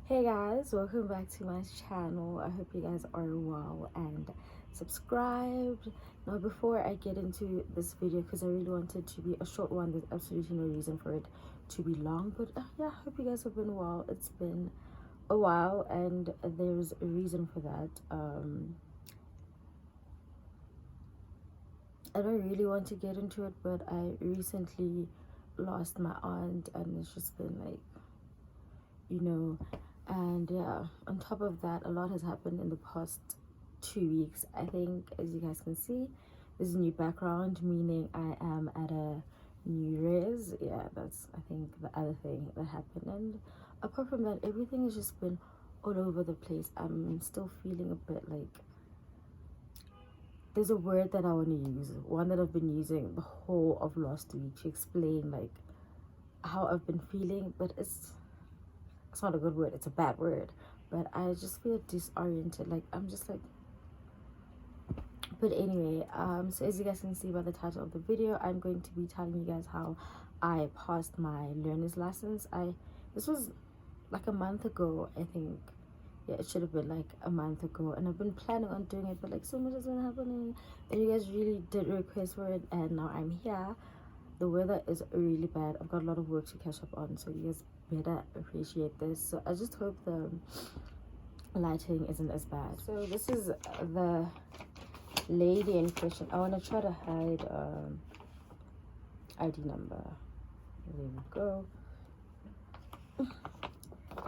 Hey guys, welcome back to my channel. I hope you guys are well and subscribed. Now before I get into this video, because I really wanted to be a short one, there's absolutely no reason for it to be long, but yeah, I hope you guys have been well. It's been a while and there's a reason for that. I don't really want to get into it, but I recently lost my aunt and it's just been like, and yeah, on top of that, a lot has happened in the past 2 weeks. I think, as you guys can see, there's a new background, meaning I am at a new res. Yeah, that's, I think, the other thing that happened. And apart from that, everything has just been all over the place. I'm still feeling a bit like, there's a word that I want to use, one that I've been using the whole of last week to explain like how I've been feeling, but it's not a good word, it's a bad word, but I just feel disoriented. Like, I'm just like, but anyway, so as you guys can see by the title of the video, I'm going to be telling you guys how I passed my learner's license. This was like a month ago, I think. Yeah, it should have been like a month ago, and I've been planning on doing it, but like so much has been happening, and you guys really did request for it, and now I'm here. The weather is really bad. I've got a lot of work to catch up on, so you guys better appreciate this. So I just hope the lighting isn't as bad. So this is the lady in question. I want to try to hide ID number. There we go.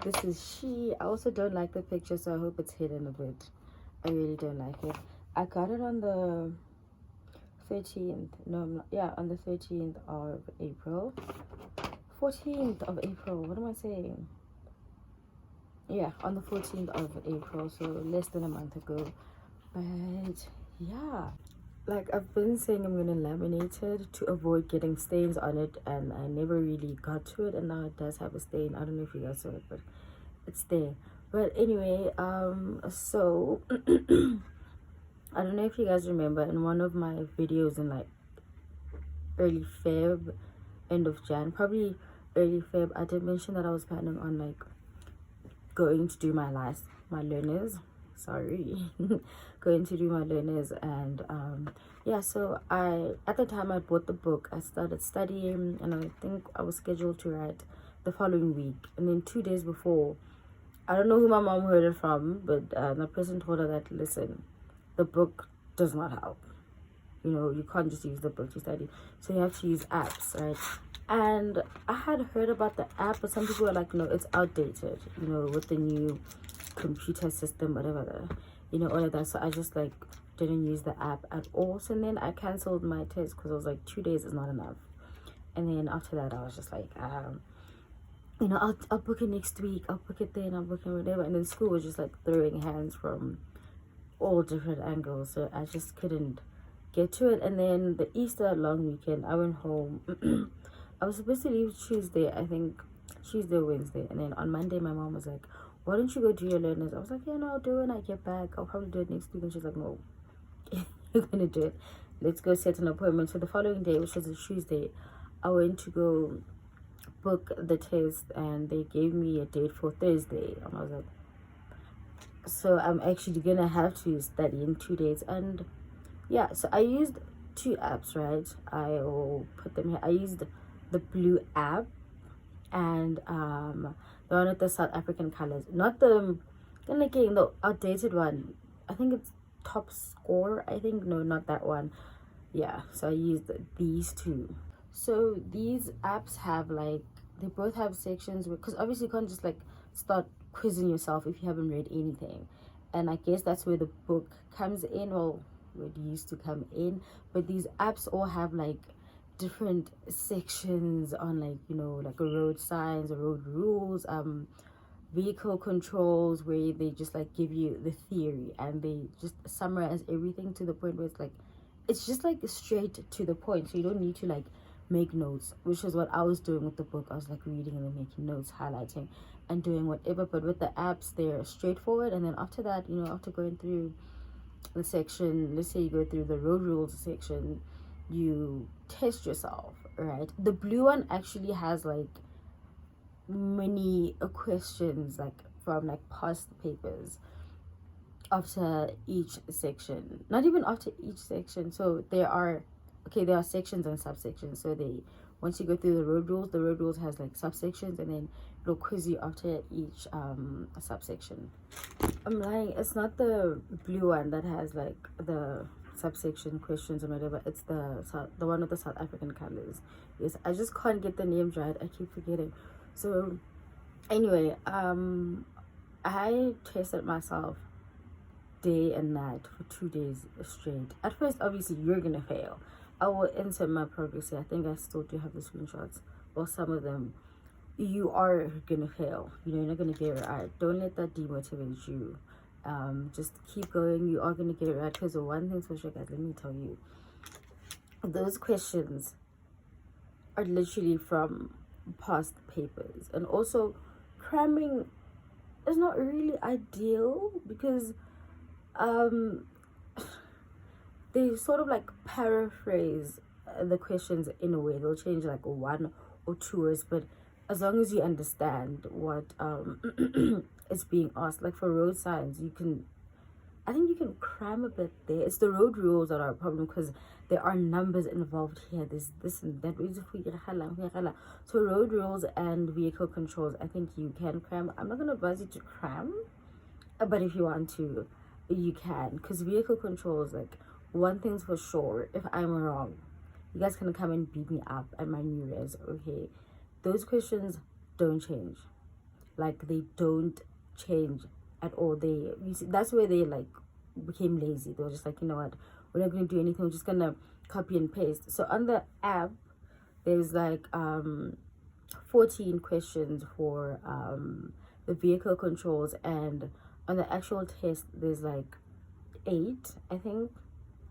This is she. I also don't like the picture, so I hope it's hidden a bit. I really don't like it. I got it on the 13th. No, I'm not. Yeah, on the 13th of April. 14th of April. What am I saying? Yeah, on the 14th of April, so less than a month ago. But yeah, like I've been saying, I'm gonna laminate it to avoid getting stains on it, and I never really got to it, and now it does have a stain. I don't know if you guys saw it, but it's there. But anyway, so I don't know if you guys remember, in one of my videos in like early Feb, end of Jan, probably early Feb, I did mention that I was planning on like going to do my learners, going to do my learners. And yeah, so at the time I bought the book, I started studying, and I think I was scheduled to write the following week, and then 2 days before, I don't know who my mom heard it from, but the person told her that, listen, the book does not help. You can't just use the book to study, so you have to use apps, right? And I had heard about the app, but some people were like, no, it's outdated, with the new computer system, whatever, all of that. So I just like didn't use the app at all. So then I canceled my test because I was like, 2 days is not enough. And then after that, I was just like, I'll book it next week, I'll book it then, I'll book it whatever. And then school was just like throwing hands from all different angles, so I just couldn't get to it. And then the Easter long weekend, I went home. I was supposed to leave Tuesday, I think Tuesday or Wednesday, and then on Monday my mom was like, why don't you go do your learners? I was like, yeah, no, I'll do it when I get back, I'll probably do it next week. And she's like, no, you're gonna do it, let's go set an appointment. So the following day, which was a Tuesday, I went to go book the test, and they gave me a date for Thursday, and I was like, so I'm actually gonna have to study in 2 days. And yeah, so I used 2 apps, right? I will put them here. I used the blue app and the one with the South African colors, not the outdated one. I think it's Top Score, I think. No, not that one. Yeah, so I used these 2. So these apps have like, they both have sections because obviously you can't just like start quizzing yourself if you haven't read anything, and I guess that's where the book comes in, well, where it used to come in. But these apps all have like different sections on, like, like a road signs, a road rules, vehicle controls, where they just like give you the theory and they just summarize everything to the point where it's just like straight to the point, so you don't need to like make notes, which is what I was doing with the book. I was like reading and then making notes, highlighting and doing whatever. But with the apps, they're straightforward. And then after that, after going through the section, let's say you go through the road rules section, you test yourself, right? The blue one actually has like many questions, like from like past papers after each section, not even after each section. So there are sections and subsections. So they, once you go through the road rules has like subsections, and then it'll quiz you after each subsection. I'm lying, it's not the blue one that has like the subsection questions and whatever. It's the one with the South African colors. Yes, I just can't get the names right, I keep forgetting. So anyway, I tested myself day and night for 2 days straight. At first, obviously, you're gonna fail. I will insert my progress here. I think I still do have the screenshots, or some of them. You are gonna fail. You know, you're not gonna get it right. Don't let that demotivate you. Just keep going. You are gonna get it right, because the one thing's for sure, guys, let me tell you, those questions are literally from past papers. And also, cramming is not really ideal, because they sort of like paraphrase the questions in a way. They'll change like one or two words, but as long as you understand what is being asked, like for road signs, I think you can cram a bit there. It's the road rules that are a problem, because there are numbers involved here. There's this and that. So road rules and vehicle controls, I think you can cram. I'm not gonna advise you to cram, but if you want to, you can, because vehicle controls, like, one thing's for sure, if I'm wrong, you guys can come and beat me up at my new res, okay? Those questions don't change. Like, they don't change at all. That's where they like became lazy. They were just like, you know what, we're not gonna do anything, we're just gonna copy and paste. So on the app, there's like 14 questions for the vehicle controls, and on the actual test there's like 8, I think.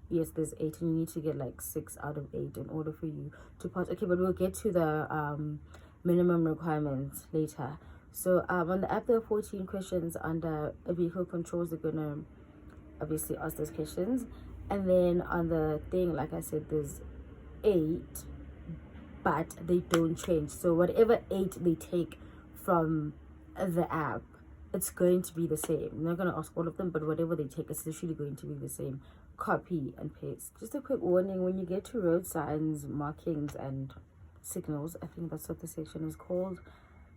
Yes, there's 8, and you need to get like 6 out of 8 in order for you to pass. Okay, but we'll get to the minimum requirements later. So on the app there are 14 questions. Under vehicle controls, they're gonna obviously ask those questions, and then on the thing, like I said, there's 8, but they don't change. So whatever 8 they take from the app, it's going to be the same. I'm not going to ask all of them, but whatever they take, it's literally going to be the same. Copy and paste. Just a quick warning, when you get to road signs, markings, and signals, I think that's what the section is called,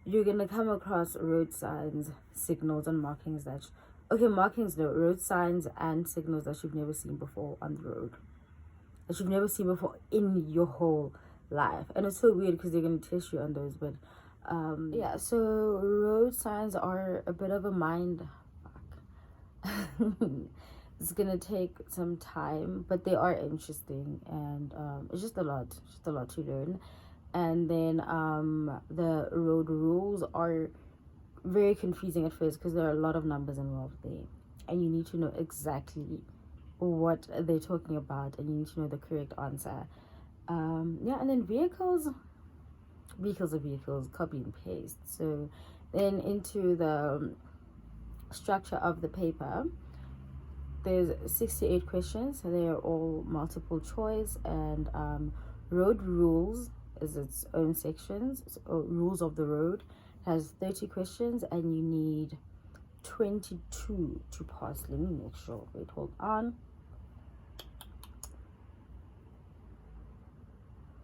you're going to come across road signs, signals, and markings that... Okay, markings, no. Road signs and signals that you've never seen before on the road. That you've never seen before in your whole life. And it's so weird, because they're going to test you on those, but... yeah, so road signs are a bit of a mind fuck. It's gonna take some time, but they are interesting, and it's just a lot to learn. And then the road rules are very confusing at first, because there are a lot of numbers involved there, and you need to know exactly what they're talking about, and you need to know the correct answer. Yeah, and then vehicles are vehicles, copy and paste. So then into the structure of the paper, there's 68 questions. They are all multiple choice, and road rules is its own sections. So, rules of the road has 30 questions, and you need 22 to pass. Let me make sure. Wait, hold on.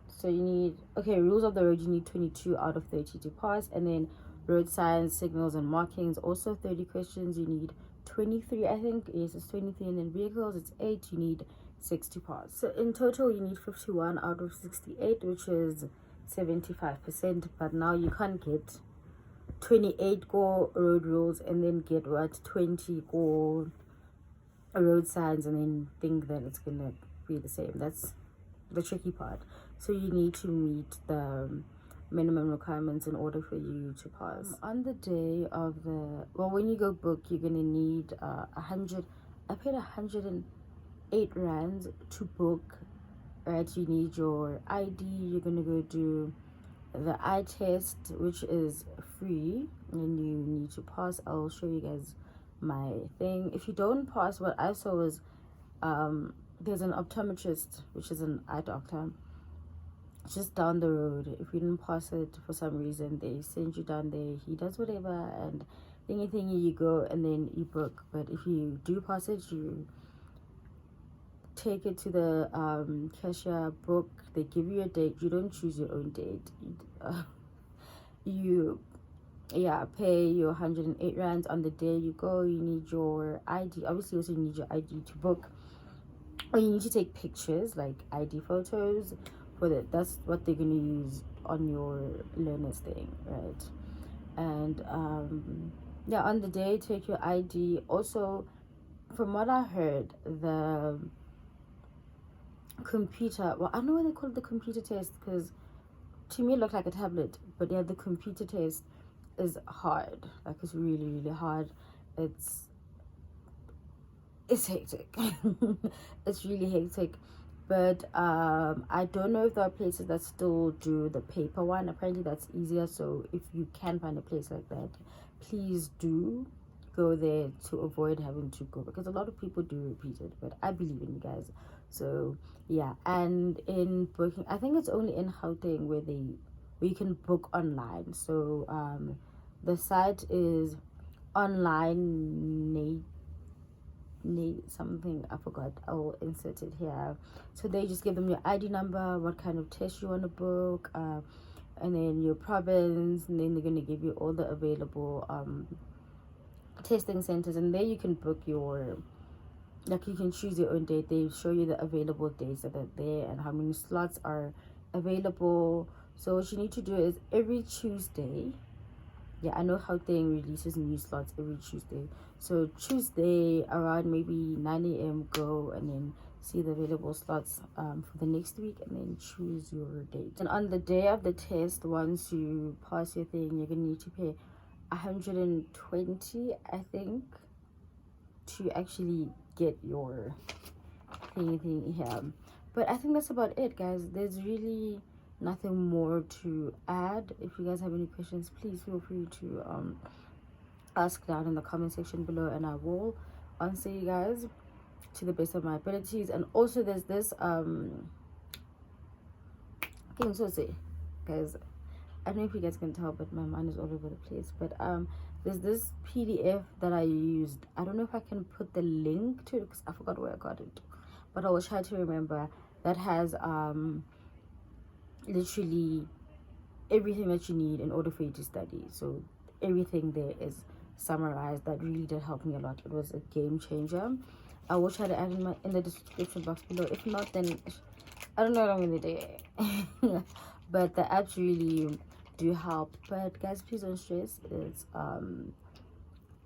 So you need, okay, rules of the road, you need 22 out of 30 to pass. And then road signs, signals, and markings, also 30 questions. You need 23, I think. Yes, it's 23. And then vehicles, it's 8. You need 6 to pass. So in total, you need 51 out of 68, which is 75%. But now you can't get 28 go road rules and then get what, 20 go road signs, and then think that it's gonna be the same. That's the tricky part. So you need to meet the minimum requirements in order for you to pass. On the day of the, well, when you go book, you're gonna need 100. I paid 108 rands to book. Right, you need your ID. You're gonna go do the eye test, which is free, and you need to pass. I'll show you guys my thing. If you don't pass, what I saw was there's an optometrist, which is an eye doctor, just down the road. If you didn't pass it for some reason, they send you down there. He does whatever, and thingy, you go and then you book. But if you do pass it, you take it to the cashier, book. They give you a date. You don't choose your own date. You pay your 108 rands on the day you go. You need your ID. Obviously, also you need your ID to book, or you need to take pictures, like ID photos for that. That's what they're gonna use on your learners thing, right? And on the day, take your ID. Also, from what I heard, the computer, well, I don't know why they call it the computer test, because to me it looked like a tablet, but yeah, the computer test is hard. Like, it's really hard. It's hectic. It's really hectic. But I don't know if there are places that still do the paper one. Apparently that's easier. So if you can find a place like that, please do go there to avoid having to go, because a lot of people do repeat it. But I believe in you guys. So yeah, and in booking, I think it's only in Gauteng where you can book online. So the site is online something, I forgot. I'll insert it here. So they just give them your ID number, what kind of test you want to book, and then your province, and then they're going to give you all the available testing centers, and there you can book your, like, you can choose your own date. They show you the available dates that are there and how many slots are available. So what you need to do is every Tuesday, I know how they releases new slots every Tuesday. So Tuesday around maybe 9 a.m. go and then see the available slots for the next week, and then choose your date. And on the day of the test, once you pass your thing, you're gonna need to pay 120, I think, to actually get your thing here. But I think that's about it, guys. There's really nothing more to add. If you guys have any questions, please feel free to ask down in the comment section below, and I will answer you guys to the best of my abilities. And also there's this guys, I don't know if you guys can tell, but my mind is all over the place. But there's this PDF that I used. I don't know if I can put the link to it because I forgot where I got it, but I will try to remember. That has literally everything that you need in order for you to study. So everything there is summarized. That really did help me a lot. It was a game changer. I will try to add in the description box below. If not, then I don't know what I'm gonna do. But the apps really do help. But guys, please don't stress. It's I'm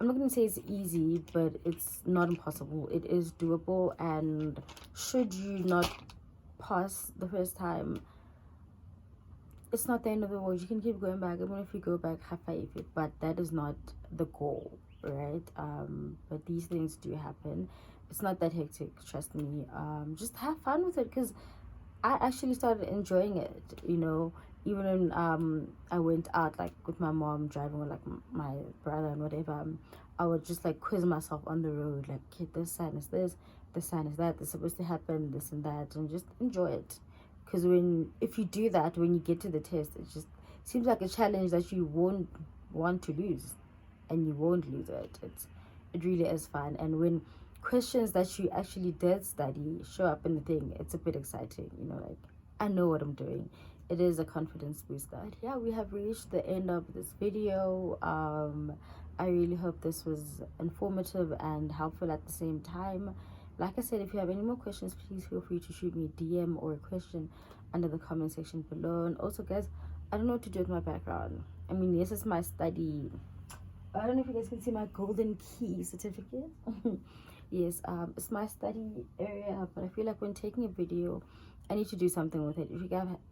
not gonna say it's easy, but it's not impossible. It is doable, and should you not pass the first time, it's not the end of the world. You can keep going back. Even if you go back half a year, but that is not the goal, right? But these things do happen. It's not that hectic, trust me. Just have fun with it, because I actually started enjoying it, you know. Even when I went out, like with my mom, driving with like my brother and whatever, I would just like quiz myself on the road, like, okay, this sign is this sign is that, this is supposed to happen, this and that, and just enjoy it. Because if you do that, when you get to the test, it just seems like a challenge that you won't want to lose, and you won't lose it. It really is fun. And when questions that you actually did study show up in the thing, it's a bit exciting, you know, like, I know what I'm doing. It is a confidence booster. Yeah, we have reached the end of this video. I really hope this was informative and helpful at the same time. Like I said, if you have any more questions, please feel free to shoot me a DM or a question under the comment section below. And also, guys, I don't know what to do with my background. I mean, this is my study. I don't know if you guys can see my golden key certificate. Yes, it's my study area, but I feel like when taking a video, I need to do something with it.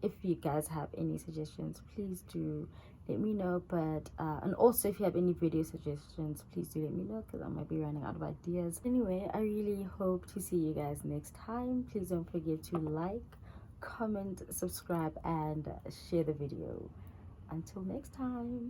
If you guys have any suggestions, please do let me know. But and also, if you have any video suggestions, please do let me know, because I might be running out of ideas. Anyway, I really hope to see you guys next time. Please don't forget to like, comment, subscribe, and share the video. Until next time.